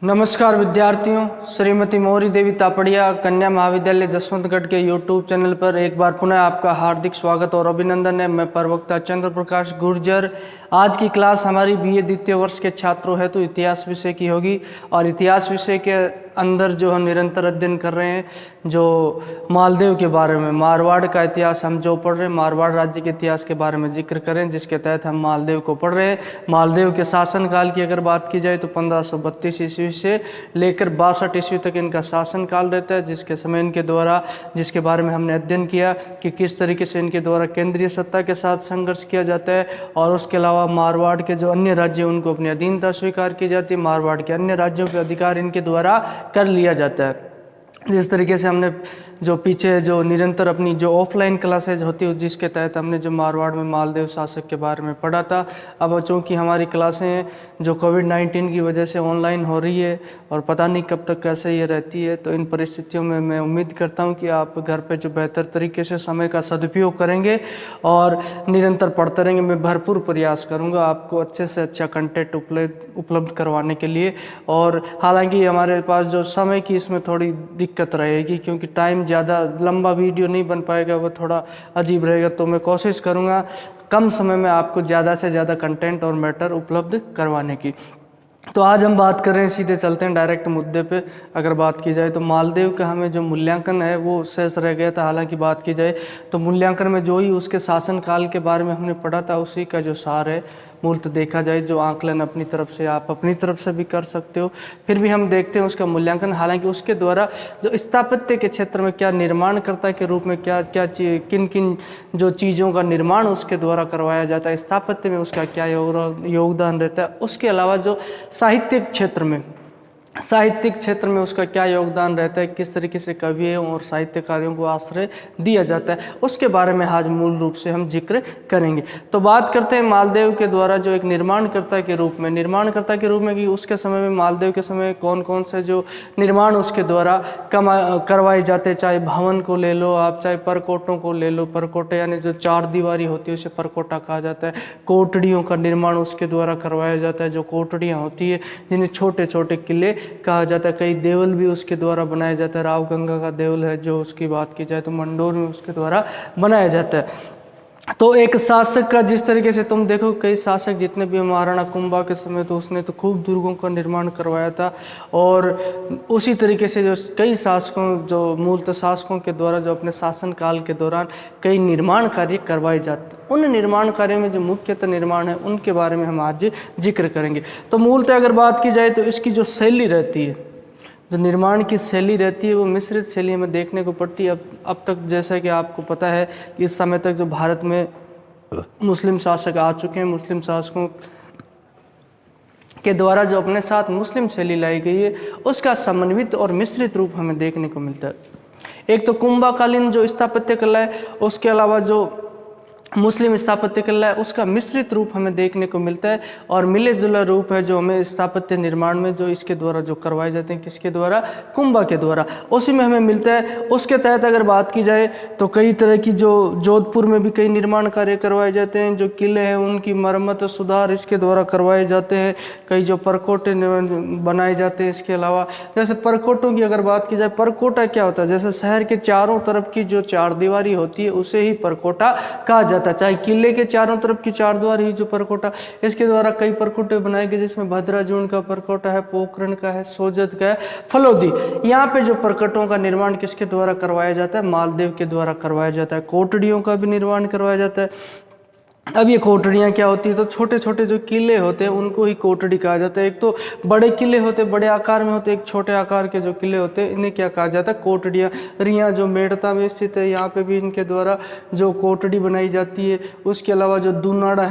नमस्कार विद्यार्थियों, श्रीमती मोहरी देवी तापड़िया कन्या महाविद्यालय जसवंतगढ़ के यूट्यूब चैनल पर एक बार पुनः आपका हार्दिक स्वागत और अभिनंदन है। मैं प्रवक्ता चंद्र प्रकाश गुर्जर। आज की क्लास हमारी बीए द्वितीय वर्ष के छात्रों हेतु इतिहास विषय की होगी और इतिहास विषय के अंदर जो हम निरंतर अध्ययन कर रहे हैं, जो मालदेव के बारे में, मारवाड़ का इतिहास हम जो पढ़ रहे हैं, मारवाड़ राज्य के इतिहास के बारे में जिक्र करें, जिसके तहत हम मालदेव को पढ़ रहे हैं। मालदेव के शासनकाल की अगर बात की जाए तो 1532 ईस्वी से लेकर 62 ईस्वी तक इनका शासनकाल रहता है, जिसके समय इनके द्वारा, जिसके बारे में हमने अध्ययन किया कि किस तरीके से इनके द्वारा केंद्रीय सत्ता के साथ संघर्ष किया जाता है और उसके अलावा मारवाड़ के जो अन्य राज्य उनको अपनी अधीनता स्वीकार की जाती है, मारवाड़ के अन्य राज्यों पर अधिकार इनके द्वारा कर लिया जाता है। जिस तरीके से हमने जो पीछे जो निरंतर अपनी जो ऑफलाइन क्लासेज होती है, जिसके तहत हमने जो मारवाड़ में मालदेव शासक के बारे में पढ़ा था, अब चूँकि हमारी क्लासें जो कोविड-19 की वजह से ऑनलाइन हो रही है और पता नहीं कब तक कैसे ये रहती है, तो इन परिस्थितियों में मैं उम्मीद करता हूँ कि आप घर पे जो बेहतर तरीके से समय का सदुपयोग करेंगे और निरंतर पढ़ते रहेंगे। मैं भरपूर प्रयास करूँगा आपको अच्छे से अच्छा कंटेंट उपलब्ध करवाने के लिए। और हालांकि हमारे पास जो समय की इसमें थोड़ी दिक्कत रहेगी, क्योंकि टाइम ज़्यादा लंबा वीडियो नहीं बन पाएगा, वो थोड़ा अजीब रहेगा, तो मैं कोशिश करूँगा कम समय में आपको ज़्यादा से ज़्यादा कंटेंट और मैटर उपलब्ध करवाने की। तो आज हम बात कर रहे हैं, सीधे चलते हैं डायरेक्ट मुद्दे पे। अगर बात की जाए तो मालदेव का हमें जो मूल्यांकन है वो शेष रह गया था। हालांकि बात की जाए तो मूल्यांकन में जो ही उसके शासनकाल के बारे में हमने पढ़ा था, उसी का जो सार है मूलतः देखा जाए, जो आंकलन अपनी तरफ से आप अपनी तरफ से भी कर सकते हो, फिर भी हम देखते हैं उसका मूल्यांकन। हालांकि उसके द्वारा जो स्थापत्य के क्षेत्र में क्या निर्माणकर्ता के रूप में क्या क्या किन किन जो चीज़ों का निर्माण उसके द्वारा करवाया जाता है, स्थापत्य में उसका क्या योगदान रहता है, उसके अलावा जो साहित्यिक क्षेत्र में उसका क्या योगदान रहता है, किस तरीके से कवियों और साहित्यकारों को आश्रय दिया जाता है, उसके बारे में आज मूल रूप से हम जिक्र करेंगे। तो बात करते हैं मालदेव के द्वारा जो एक निर्माणकर्ता के रूप में कि उसके समय में, मालदेव के समय कौन कौन से जो निर्माण उसके द्वारा करवाए जाते हैं। चाहे भवन को ले लो आप, चाहे परकोटों को ले लो, परकोटे यानी जो चार दीवारी होती है उसे परकोटा कहा जाता है। कोटड़ियों का निर्माण उसके द्वारा करवाया जाता है, जो कोटड़ियाँ होती है जिन्हें छोटे छोटे किले कहा जाता है। कई देवल भी उसके द्वारा बनाया जाता है। राव गंगा का देवल है, जो उसकी बात की जाए तो मंडोर में उसके द्वारा बनाया जाता है। तो एक शासक का, जिस तरीके से तुम देखो, कई शासक जितने भी, महाराणा कुंभा के समय तो उसने तो खूब दुर्गों का निर्माण करवाया था, और उसी तरीके से जो कई शासकों, जो मूलतः शासकों के द्वारा जो अपने शासनकाल के दौरान कई निर्माण कार्य करवाए जाते, उन निर्माण कार्यों में जो मुख्यतः निर्माण है उनके बारे में हम आज जिक्र करेंगे। तो मूलतः अगर बात की जाए तो इसकी जो शैली रहती है, जो निर्माण की शैली रहती है, वो मिश्रित शैली हमें देखने को पड़ती है। अब तक जैसा कि आपको पता है कि इस समय तक जो भारत में मुस्लिम शासक आ चुके हैं, मुस्लिम शासकों के द्वारा जो अपने साथ मुस्लिम शैली लाई गई है, उसका समन्वित और मिश्रित रूप हमें देखने को मिलता है। एक तो कुंभाकालीन जो स्थापत्य कला है, उसके अलावा जो मुस्लिम स्थापत्य कला है, उसका मिश्रित रूप हमें देखने को मिलता है, और मिले जुला रूप है जो हमें स्थापत्य निर्माण में जो इसके द्वारा जो करवाए जाते हैं, किसके द्वारा, कुंभा के द्वारा, उसी में हमें मिलता है। उसके तहत अगर बात की जाए तो कई तरह की, जो जोधपुर में भी कई निर्माण कार्य करवाए जाते हैं, जो किले हैं उनकी मरम्मत सुधार इसके द्वारा करवाए जाते हैं। कई जो परकोटे बनाए जाते हैं। इसके अलावा जैसे परकोटों की अगर बात की जाए, परकोटा क्या होता है, जैसे शहर के चारों तरफ की जो चार दीवारी होती है उसे ही परकोटा कहा जाता है। चाहे किले के चारों तरफ की चार दीवारी ही जो परकोटा, इसके द्वारा कई परकोटे बनाए गए, जिसमें भद्राजून का परकोटा है, पोखरण का है, सोजत का है, फलोदी। यहाँ पे जो परकोटों का निर्माण किसके द्वारा करवाया जाता है, मालदेव के द्वारा करवाया जाता है। कोटड़ियों का भी निर्माण करवाया जाता है। अब ये कोटड़ियाँ क्या होती है, तो छोटे छोटे जो किले होते हैं उनको ही कोटड़ी कहा जाता है। एक तो बड़े किले होते हैं, बड़े आकार में होते हैं, एक छोटे आकार के जो किले होते हैं, इन्हें क्या कहा जाता है, कोटड़ियाँ। रियाँ जो मेड़ता में स्थित है, यहाँ पे भी इनके द्वारा जो कोटड़ी बनाई जाती है। उसके अलावा जो दुनाड़ा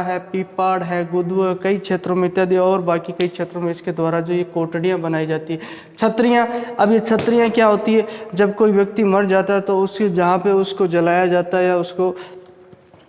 है, पीपाड़ है, गुदुआ, कई क्षेत्रों में इत्यादि, और बाकी कई क्षेत्रों में इसके द्वारा जो ये कोटड़ियाँ बनाई जाती है। छतरियाँ, अब ये छतरियाँ क्या होती है, जब कोई व्यक्ति मर जाता है तो उसके जहाँ पे उसको जलाया जाता है या उसको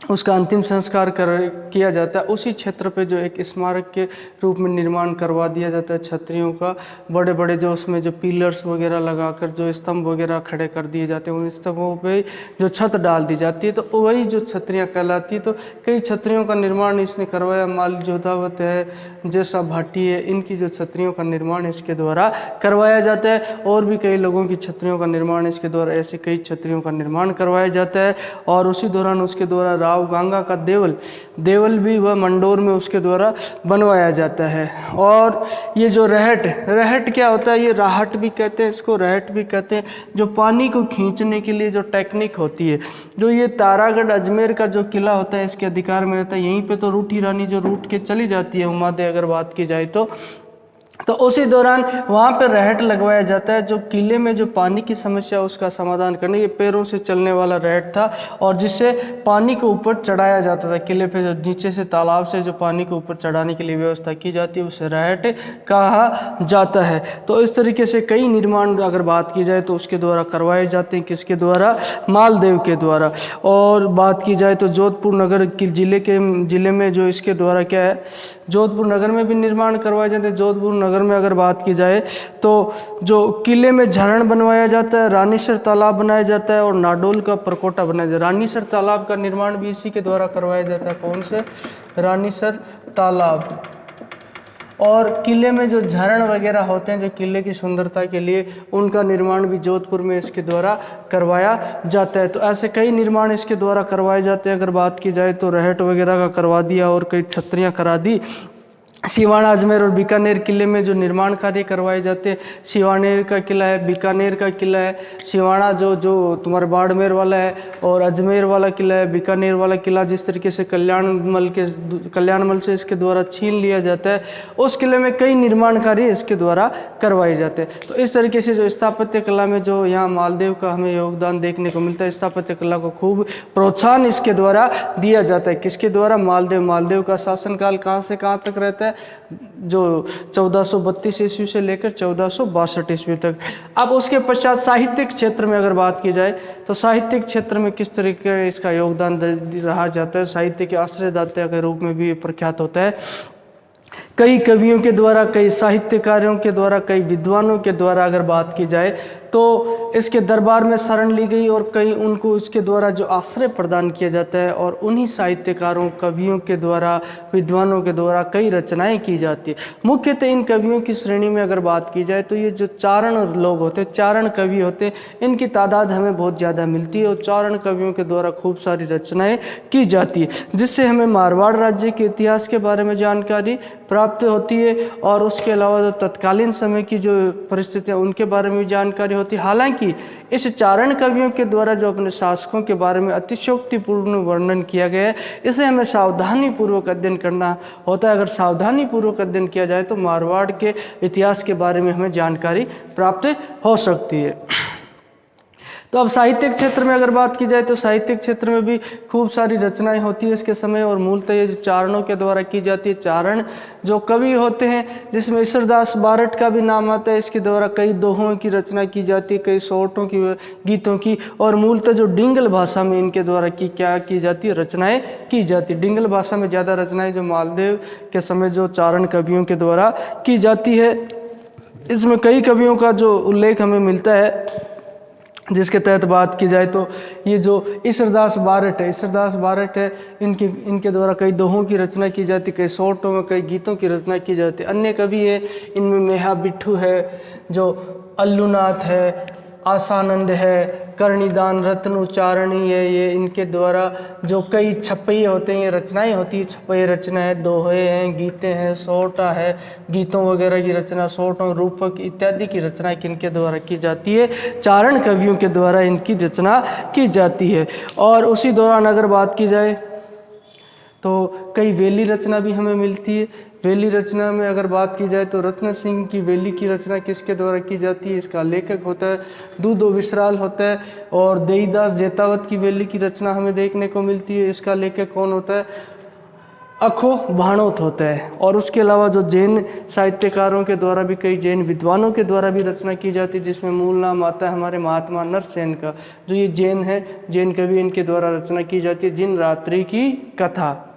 उसका अंतिम संस्कार किया जाता है। उसी क्षेत्र पे जो एक स्मारक के रूप में निर्माण करवा दिया जाता है क्षत्रियों का, बड़े बड़े जो उसमें जो पिलर्स वगैरह लगाकर जो स्तंभ वगैरह खड़े कर दिए जाते हैं, उन स्तंभों पे जो छत डाल दी जाती है, तो वही जो छत्रियाँ कहलाती है। तो कई छत्रियों का निर्माण इसने करवाया। माल जोधावत है, जैसा भाटी है, इनकी जो छत्रियों का निर्माण इसके द्वारा करवाया जाता है। और भी कई लोगों की छत्रियों का निर्माण इसके द्वारा, ऐसे कई छत्रियों का निर्माण करवाया जाता है। और उसी दौरान उसके द्वारा राव गंगा का देवल भी वह मंडोर में उसके द्वारा बनवाया जाता है। और ये जो रहट क्या होता है, ये राहट भी कहते हैं इसको, रहट भी कहते हैं, जो पानी को खींचने के लिए जो टेक्निक होती है। जो ये तारागढ़ अजमेर का जो किला होता है इसके अधिकार में रहता है। यहीं पे तो रूठी रानी जो रूठ के चली जाती है उमादे, अगर बात की जाए तो उसी दौरान वहाँ पर रहट लगवाया जाता है, जो किले में जो पानी की समस्या उसका समाधान करने। ये पैरों से चलने वाला रहट था, और जिससे पानी को ऊपर चढ़ाया जाता था। किले पे जो नीचे से तालाब से जो पानी को ऊपर चढ़ाने के लिए व्यवस्था की जाती है, उसे रहट कहा जाता है। तो इस तरीके से कई निर्माण अगर बात की जाए तो उसके द्वारा करवाए जाते हैं। किसके द्वारा? मालदेव के द्वारा। और बात की जाए तो जोधपुर नगर के जिले में जो इसके द्वारा क्या है, जोधपुर नगर में भी निर्माण करवाए जाते हैं। जोधपुर नगर में अगर बात की जाए तो जो किले में झरण बनवाया जाता है, रानीसर तालाब बनाया जाता है, और नाडोल का परकोटा बनाया जाता है। रानीसर तालाब का निर्माण भी इसी के द्वारा करवाया जाता है। कौन से? रानीसर तालाब। और किले में जो झरण वगैरह होते हैं जो किले की सुंदरता के लिए, उनका निर्माण भी जोधपुर में इसके द्वारा करवाया जाता है। तो ऐसे कई निर्माण इसके द्वारा करवाए जाते हैं। अगर बात की जाए तो रहट वगैरह का करवा दिया और कई छत्रियाँ करा दी। सिवाना, अजमेर और बीकानेर किले में जो निर्माण कार्य करवाए जाते हैं, सिवानेर का किला है, बीकानेर का किला है। सिवाना जो तुम्हारे बाड़मेर वाला है, और अजमेर वाला किला है। बीकानेर वाला किला जिस तरीके से कल्याणमल से इसके द्वारा छीन लिया जाता है, उस किले में कई निर्माण कार्य इसके द्वारा करवाए जाते हैं। तो इस तरीके से जो स्थापत्य कला में जो यहाँ मालदेव का हमें योगदान देखने को मिलता है, स्थापत्य कला को खूब प्रोत्साहन इसके द्वारा दिया जाता है। किसके द्वारा? मालदेव का शासनकाल कहाँ से कहाँ तक रहता है? जो 1432 ईस्वी से लेकर 1462 ईस्वी तक। अब उसके पश्चात साहित्यिक क्षेत्र में अगर बात की जाए तो साहित्यिक क्षेत्र में किस तरीके का इसका योगदान रहा जाता है। साहित्य के आश्रयदाता के रूप में भी प्रख्यात होता है। कई कवियों के द्वारा, कई साहित्यकारों के द्वारा, कई विद्वानों के द्वारा अगर बात की जाए तो इसके दरबार में शरण ली गई, और कई उनको इसके द्वारा जो आश्रय प्रदान किया जाता है, और उन्हीं साहित्यकारों, कवियों के द्वारा, विद्वानों के द्वारा कई रचनाएं की जाती है। मुख्यतः इन कवियों की श्रेणी में अगर बात की जाए तो ये जो चारण लोग होते हैं, चारण कवि होते हैं, इनकी तादाद हमें बहुत ज़्यादा मिलती है, और चारण कवियों के द्वारा खूब सारी रचनाएँ की जाती है, जिससे हमें मारवाड़ राज्य के इतिहास के बारे में जानकारी प्राप्त होती है। और उसके अलावा जो तत्कालीन समय की जो परिस्थितियाँ, उनके बारे में जानकारी होती है। हालांकि इस चारण कवियों के द्वारा जो अपने शासकों के बारे में अतिशयोक्तिपूर्ण वर्णन किया गया है, इसे हमें सावधानी पूर्वक अध्ययन करना होता है। अगर सावधानी पूर्वक अध्ययन किया जाए तो मारवाड़ के इतिहास के बारे में हमें जानकारी प्राप्त हो सकती है। तो अब साहित्यिक क्षेत्र में अगर बात की जाए तो साहित्यिक क्षेत्र में भी खूब सारी रचनाएं होती है इसके समय, और मूलतः ये जो चारणों के द्वारा की जाती है। चारण जो कवि होते हैं, जिसमें ईश्वरदास बारट का भी नाम आता है, इसके द्वारा कई दोहों की रचना की जाती है, कई सोटों की, गीतों की, और मूलतः जो डिंगल भाषा में इनके द्वारा क्या की जाती है, रचनाएं की जाती है। डिंगल भाषा में ज़्यादा रचनाएं जो मालदेव के समय जो चारण कवियों के द्वारा की जाती है। इसमें कई कवियों का जो उल्लेख हमें मिलता है, जिसके तहत बात की जाए तो ये जो ईश्वरदास बारट है, इनके द्वारा कई दोहों की रचना की जाती है, कई सोटों में, कई गीतों की रचना की जाती है। अन्य कवि है, इनमें मेहा बिट्ठू है, जो अल्लूनाथ है, आसानंद है, कर्णिदान, रत्न उच्चारणी है, ये इनके द्वारा जो कई छपैये होते हैं, ये रचनाएं होती है। छपैये रचना है, दोहे हैं, गीते हैं, सोटा है, गीतों वगैरह की रचना, सोटों, रूपक इत्यादि की रचना किनके द्वारा की जाती है? चारण कवियों के द्वारा इनकी रचना की जाती है। और उसी दौरान अगर बात की जाए तो कई वेली रचना भी हमें मिलती है। वेली रचना में अगर बात की जाए तो रत्न सिंह की वेली की रचना किसके द्वारा की जाती है? इसका लेखक होता है दूधो विसराल होता है। और देईदास जेतावत की वेली की रचना हमें देखने को मिलती है, इसका लेखक कौन होता है? अखो भाणोत होता है। और उसके अलावा जो जैन साहित्यकारों के द्वारा भी, कई जैन विद्वानों के द्वारा भी रचना की जाती है, जिसमें मूल नाम आता है हमारे महात्मा नरसेन का। जो ये जैन है, जैन कवि, इनके द्वारा रचना की जाती है जिन रात्रि की कथा।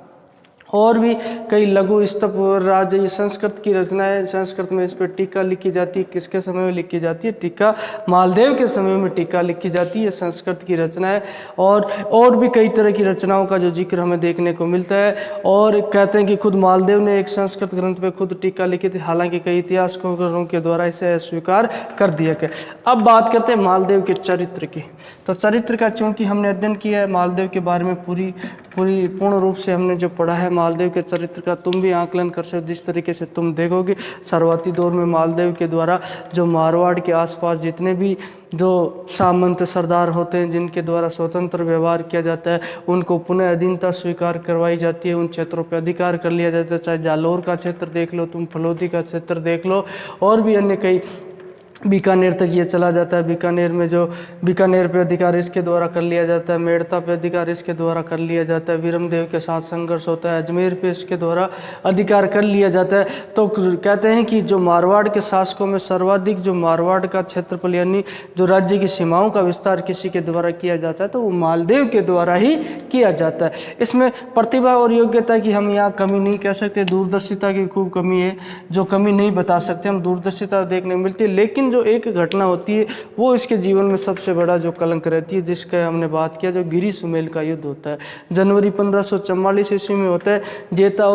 और भी कई लघु स्तप राज, ये संस्कृत की रचना है। संस्कृत में इस पर टीका लिखी जाती है। किसके समय में लिखी जाती है? टीका मालदेव के समय में टीका लिखी जाती है। संस्कृत की रचना है। और भी कई तरह की रचनाओं का जो जिक्र हमें देखने को मिलता है। और कहते हैं कि खुद मालदेव ने एक संस्कृत ग्रंथ पे खुद टीका लिखी थी, हालांकि कई इतिहासकारों के द्वारा इसे अस्वीकार कर दिया गया। अब बात करते हैं मालदेव के चरित्र की। तो चरित्र का चूंकि हमने अध्ययन किया है मालदेव के बारे में, पूर्ण रूप से हमने जो पढ़ा है मालदेव के चरित्र का, तुम भी आकलन कर सकते हो। जिस तरीके से तुम देखोगे शुरुआती दौर में मालदेव के द्वारा जो मारवाड़ के आसपास जितने भी जो सामंत सरदार होते हैं, जिनके द्वारा स्वतंत्र व्यवहार किया जाता है, उनको पुनः अधीनता स्वीकार करवाई जाती है। उन क्षेत्रों पर अधिकार कर लिया जाता है। चाहे जालोर का क्षेत्र देख लो, तुम फलोदी का क्षेत्र देख लो, और भी अन्य कई, बीकानेर तक ये चला जाता है। बीकानेर पे अधिकार इसके द्वारा कर लिया जाता है। मेड़ता पे अधिकार इसके द्वारा कर लिया जाता है। वीरमदेव के साथ संघर्ष होता है। अजमेर पे इसके द्वारा अधिकार कर लिया जाता है। तो कहते हैं कि जो मारवाड़ के शासकों में सर्वाधिक जो मारवाड़ का क्षेत्रफल यानी जो राज्य की सीमाओं का विस्तार किसी के द्वारा किया जाता है तो वो मालदेव के द्वारा ही किया जाता है। इसमें प्रतिभा और योग्यता की हम यहाँ कमी नहीं कह सकते, दूरदर्शिता की खूब कमी है, जो कमी नहीं बता सकते हम। दूरदर्शिता देखने को मिलती है, लेकिन जो एक घटना होती है वो इसके जीवन में सबसे बड़ा जो कलंक रहती है, जिसका हमने बात किया, जो गिरी सुमेल का युद्ध होता है। जनवरी 1544 ईस्वी में होता है। जेता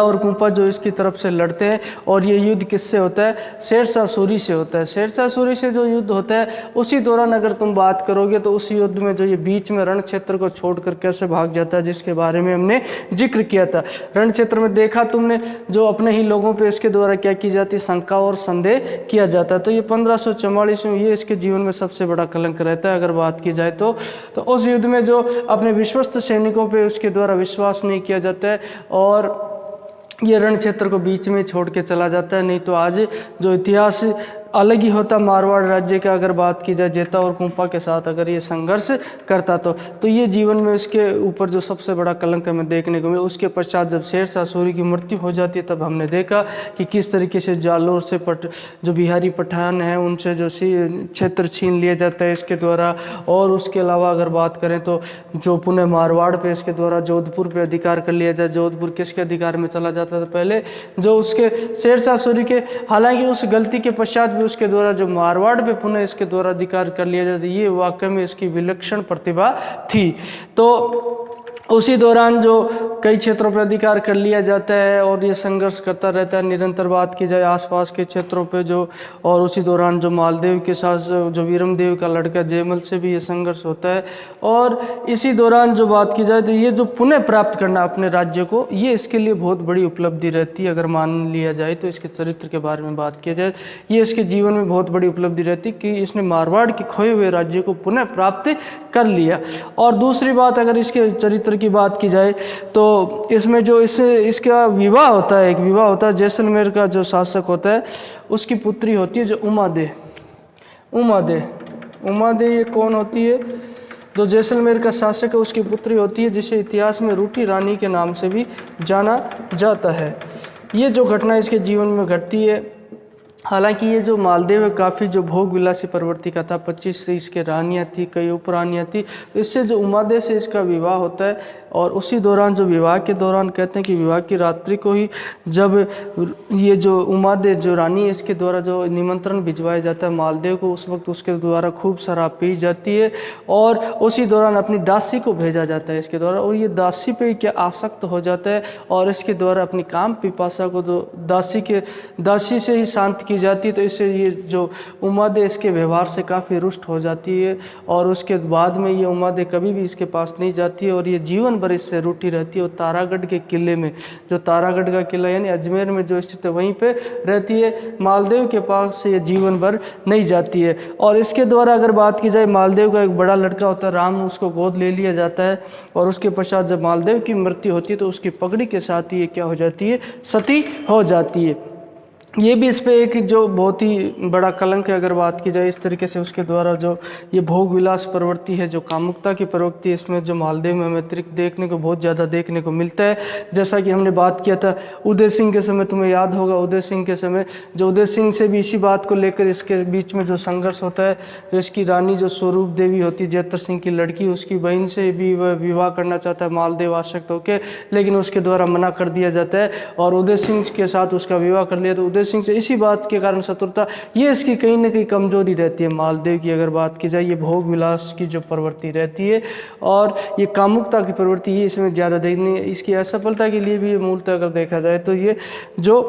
और कुंपा जो इसकी तरफ से लड़ते हैं। और ये युद्ध किससे होता है? शेरशाह सूरी से होता है। शेरशाह सूरी से जो युद्ध होता है उसी दौरान अगर तुम बात करोगे तो उस युद्ध में जो ये बीच में रण क्षेत्र को छोड़कर कैसे भाग जाता है, जिसके बारे में हमने जिक्र किया था। रण क्षेत्र में देखा तुमने, जो अपने ही लोगों पे इसके द्वारा क्या की जाती है? शंका और संदेह किया जाता है। तो ये 1544 में ये इसके जीवन में सबसे बड़ा कलंक रहता है अगर बात की जाए तो उस युद्ध में जो अपने विश्वस्त सैनिकों पे उसके द्वारा विश्वास नहीं किया जाता है और ये रण क्षेत्र को बीच में छोड़ के चला जाता है। नहीं तो आज जो इतिहास अलग ही होता मारवाड़ राज्य का, अगर बात की जाए जेता और कुंपा के साथ अगर ये संघर्ष करता तो ये जीवन में इसके ऊपर जो सबसे बड़ा कलंक हमें देखने को मिला। उसके पश्चात जब शेरशाह सूरी की मृत्यु हो जाती है तब हमने देखा कि किस तरीके से जालोर से जो बिहारी पठान हैं उनसे जो क्षेत्र छीन लिया जाता है इसके द्वारा। और उसके अलावा अगर बात करें तो जो पुनः मारवाड़ पे इसके द्वारा जोधपुर पे अधिकार कर लिया जाए। जोधपुर किसके अधिकार में चला जाता था पहले? जो उसके शेरशाह सूरी के। हालांकि उस गलती के पश्चात उसके द्वारा जो मारवाड़ पे पुनः इसके द्वारा अधिकार कर लिया जाता है, ये वाकई में इसकी विलक्षण प्रतिभा थी। तो उसी दौरान जो कई क्षेत्रों पर अधिकार कर लिया जाता है और ये संघर्ष करता रहता है निरंतर। बात की जाए आसपास के क्षेत्रों पे जो, और उसी दौरान जो मालदेव के साथ जो वीरमदेव का लड़का जयमल से भी ये संघर्ष होता है। और इसी दौरान जो बात की जाए तो ये जो पुनः प्राप्त करना अपने राज्य को, ये इसके लिए बहुत बड़ी उपलब्धि रहती है। अगर मान लिया जाए तो इसके चरित्र के बारे में बात किया जाए, ये इसके जीवन में बहुत बड़ी उपलब्धि रहती कि इसने मारवाड़ के खोए हुए राज्य को पुनः प्राप्त कर लिया। और दूसरी बात अगर इसके चरित्र की बात की जाए तो इसमें जो इसका विवाह होता है, एक विवाह होता है जैसलमेर का जो शासक होता है उसकी पुत्री होती है जो उमादे ये कौन होती है? जो जैसलमेर का शासक है उसकी पुत्री होती है, जिसे इतिहास में रूठी रानी के नाम से भी जाना जाता है। ये जो घटना इसके जीवन में घटती है, हालांकि ये जो मालदेव है काफ़ी जो भोग विलासी प्रवृत्ति का था। 25 इसके रानियाँ थी, कई उपरानियाँ थी। तो इससे जो उमादे से इसका विवाह होता है और उसी दौरान जो विवाह के दौरान कहते हैं कि विवाह की रात्रि को ही जब ये जो उमादे जो रानी है इसके द्वारा जो निमंत्रण भिजवाया जाता है मालदेव को, उस वक्त उसके द्वारा खूब शराब पी जाती है और उसी दौरान अपनी दासी को भेजा जाता है इसके द्वारा। और ये दासी पे क्या आसक्त हो जाता है और इसके द्वारा अपनी काम पिपासा को जो दासी से ही शांत की जाती है। तो इससे ये जो उमादे इसके व्यवहार से काफ़ी रुष्ट हो जाती है और उसके बाद में ये उमादे कभी भी इसके पास नहीं जाती है और ये जीवन भर इससे रूठी रहती है। और तारागढ़ के किले में, जो तारागढ़ का किला यानी अजमेर में जो स्थित है वहीं पे रहती है। मालदेव के पास से ये जीवन भर नहीं जाती है। और इसके द्वारा अगर बात की जाए, मालदेव का एक बड़ा लड़का होता है राम, उसको गोद ले लिया जाता है और उसके पश्चात जब मालदेव की मृत्यु होती है तो उसकी पगड़ी के साथ ही ये क्या हो जाती है? सती हो जाती है। ये भी इस पे एक जो बहुत ही बड़ा कलंक है अगर बात की जाए इस तरीके से उसके द्वारा जो ये भोग विलास प्रवृत्ति है, जो कामुकता की प्रवृत्ति है, इसमें जो मालदेव में हमें अतिरिक्त देखने को बहुत ज़्यादा देखने को मिलता है। जैसा कि हमने बात किया था उदय सिंह के समय, तुम्हें याद होगा उदय सिंह के समय जो उदय सिंह से भी इसी बात को लेकर इसके बीच में जो संघर्ष होता है, जो इसकी रानी जो स्वरूप देवी होती है जयत्र सिंह की लड़की, उसकी बहन से भी वह विवाह करना चाहता है मालदेव आसक्त होकर, लेकिन उसके द्वारा मना कर दिया जाता है और उदय सिंह के साथ उसका विवाह कर लिया। तो उदय सिंह से इसी बात के कारण शत्रुता, ये इसकी कहीं ना कहीं कमजोरी रहती है मालदेव की अगर बात की जाए। ये भोग विलास की जो प्रवृत्ति रहती है और ये कामुकता की प्रवृत्ति, ये इसमें ज़्यादा देखनी है। इसकी असफलता के लिए भी ये मूलतः अगर देखा जाए तो ये जो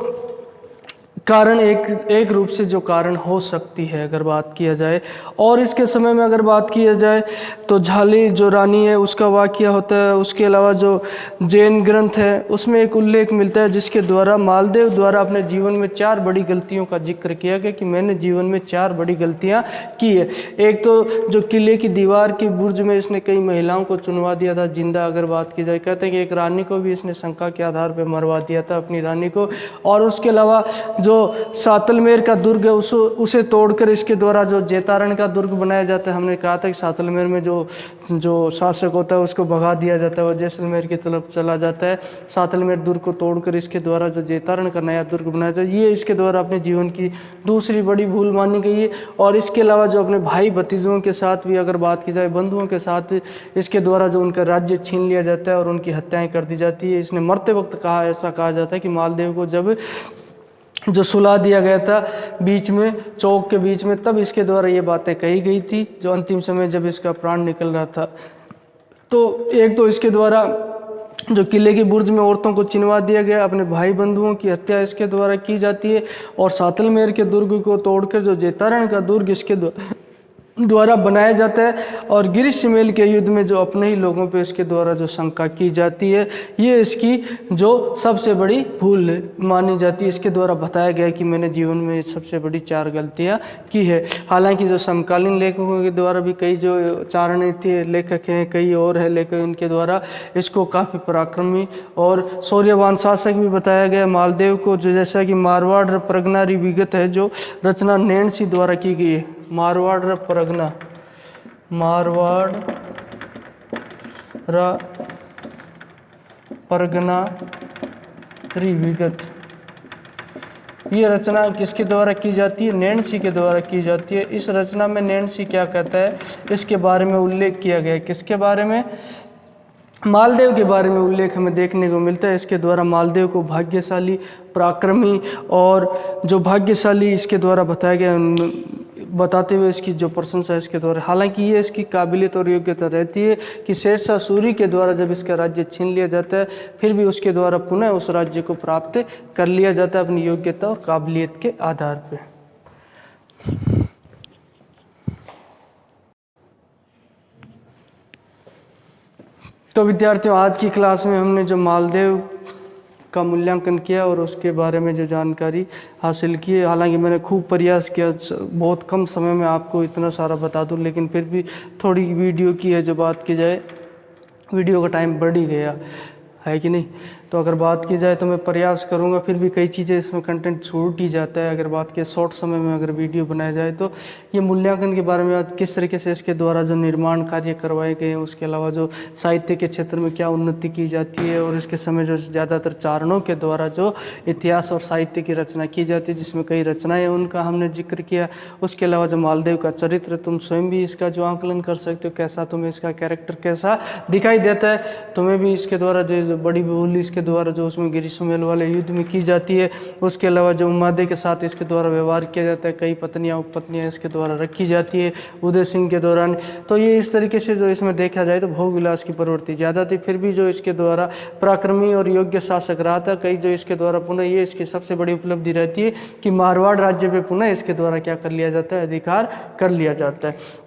कारण एक रूप से जो कारण हो सकती है अगर बात किया जाए। और इसके समय में अगर बात किया जाए तो झाली जो रानी है उसका वाकया होता है। उसके अलावा जो जैन ग्रंथ है उसमें एक उल्लेख मिलता है जिसके द्वारा मालदेव द्वारा अपने जीवन में 4 बड़ी गलतियों का जिक्र किया गया कि मैंने जीवन में 4 बड़ी गलतियां की है। एक तो जो किले की दीवार की बुर्ज में इसने कई महिलाओं को चुनवा दिया था जिंदा अगर बात की जाए। कहते हैं कि एक रानी को भी इसने शंका के आधार पर मरवा दिया था अपनी रानी को। और उसके अलावा जो सातलमेर का दुर्ग है उसे तोड़कर इसके द्वारा जो जैतारण का दुर्ग बनाया जाता है। हमने कहा था कि सातलमेर में जो शासक होता है उसको भगा दिया जाता है, वो जैसलमेर की तरफ चला जाता है। सातलमेर दुर्ग को तोड़कर इसके द्वारा जो जैतारण का नया दुर्ग बनाया जाता है, ये इसके द्वारा अपने जीवन की दूसरी बड़ी भूल मानी गई है। और इसके अलावा जो अपने भाई भतीजों के साथ भी अगर बात की जाए, बंधुओं के साथ इसके द्वारा जो उनका राज्य छीन लिया जाता है और उनकी हत्याएं कर दी जाती है। इसने मरते वक्त कहा, ऐसा कहा जाता है कि मालदेव को जब जो सुला दिया गया था बीच में चौक के बीच में, तब इसके द्वारा ये बातें कही गई थी जो अंतिम समय जब इसका प्राण निकल रहा था। तो एक तो इसके द्वारा जो किले की बुर्ज में औरतों को चिनवा दिया गया, अपने भाई बंधुओं की हत्या इसके द्वारा की जाती है। और सातलमेर के दुर्ग को तोड़कर जो जैतारण का दुर्ग इसके द्वारा बनाया जाता है। और गिरिशमेल के युद्ध में जो अपने ही लोगों पे इसके द्वारा जो शंका की जाती है, ये इसकी जो सबसे बड़ी भूल मानी जाती है। इसके द्वारा बताया गया कि मैंने जीवन में सबसे बड़ी 4 गलतियां की है। हालांकि जो समकालीन लेखकों के द्वारा भी कई जो चारणनीति लेखक हैं, कई और है लेखक, इनके द्वारा इसको काफ़ी पराक्रमी और शौर्यवान शासक भी बताया गया मालदेव को। जो जैसा कि मारवाड़ परगना विगत है जो रचना नैणसी द्वारा की गई है। मारवाड़ परगना विगत, ये रचना किसके द्वारा की जाती है? नैणसी के द्वारा की जाती है। इस रचना में नैणसी क्या कहता है इसके बारे में उल्लेख किया गया है। किसके बारे में? मालदेव के बारे में उल्लेख हमें देखने को मिलता है। इसके द्वारा मालदेव को भाग्यशाली, पराक्रमी और जो भाग्यशाली इसके द्वारा बताया गया, बताते हुए इसकी जो प्रशंसा है इसके द्वारा। हालांकि ये इसकी काबिलियत और योग्यता रहती है कि शेरशाह सूरी के द्वारा जब इसका राज्य छीन लिया जाता है, फिर भी उसके द्वारा पुनः उस राज्य को प्राप्त कर लिया जाता है अपनी योग्यता और काबिलियत के आधार पर। तो विद्यार्थियों, आज की क्लास में हमने जो मालदेव का मूल्यांकन किया और उसके बारे में जो जानकारी हासिल की है, हालांकि मैंने खूब प्रयास किया बहुत कम समय में आपको इतना सारा बता दूं, लेकिन फिर भी थोड़ी वीडियो की है जो बात की जाए, वीडियो का टाइम बढ़ ही गया है कि नहीं। तो अगर बात की जाए तो मैं प्रयास करूंगा, फिर भी कई चीज़ें इसमें कंटेंट छूट ही जाता है। अगर बात की शॉर्ट समय में अगर वीडियो बनाया जाए तो ये मूल्यांकन के बारे में आज किस तरीके से इसके द्वारा जो निर्माण कार्य करवाए गए हैं, उसके अलावा जो साहित्य के क्षेत्र में क्या उन्नति की जाती है और इसके समय जो ज़्यादातर चारणों के द्वारा जो इतिहास और साहित्य की रचना की जाती है, जिसमें कई रचनाएँ उनका हमने जिक्र किया। उसके अलावा जो मालदेव का चरित्र, तुम स्वयं भी इसका जो आंकलन कर सकते हो, कैसा तुम्हें इसका कैरेक्टर कैसा दिखाई देता है। तुम्हें भी इसके द्वारा जो बड़ी भूल इसके द्वारा जो उसमें गिरिशमेल वाले युद्ध में की जाती है, उसके अलावा जो उम्मादे के साथ इसके द्वारा व्यवहार किया जाता है, कई पत्नियां उपपत्नियां इसके द्वारा रखी जाती है उदय सिंह के दौरान। तो ये इस तरीके से जो इसमें देखा जाए तो भोग विलास की प्रवृत्ति ज़्यादा थी, फिर भी जो इसके द्वारा पराक्रमी और योग्य शासक रहा था। कई जो इसके द्वारा पुनः ये इसकी सबसे बड़ी उपलब्धि रहती है कि मारवाड़ राज्य पे पुनः इसके द्वारा क्या कर लिया जाता है, अधिकार कर लिया जाता है।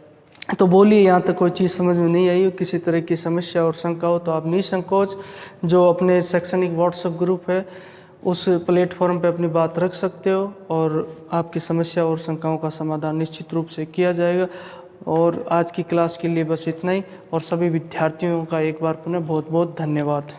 तो बोलिए, यहाँ तक कोई चीज़ समझ में नहीं आई हो, किसी तरह की समस्या और शंका हो तो आप निसंकोच जो अपने शैक्षणिक व्हाट्सएप ग्रुप है उस प्लेटफॉर्म पे अपनी बात रख सकते हो और आपकी समस्या और शंकाओं का समाधान निश्चित रूप से किया जाएगा। और आज की क्लास के लिए बस इतना ही, और सभी विद्यार्थियों का एक बार पुनः बहुत बहुत धन्यवाद।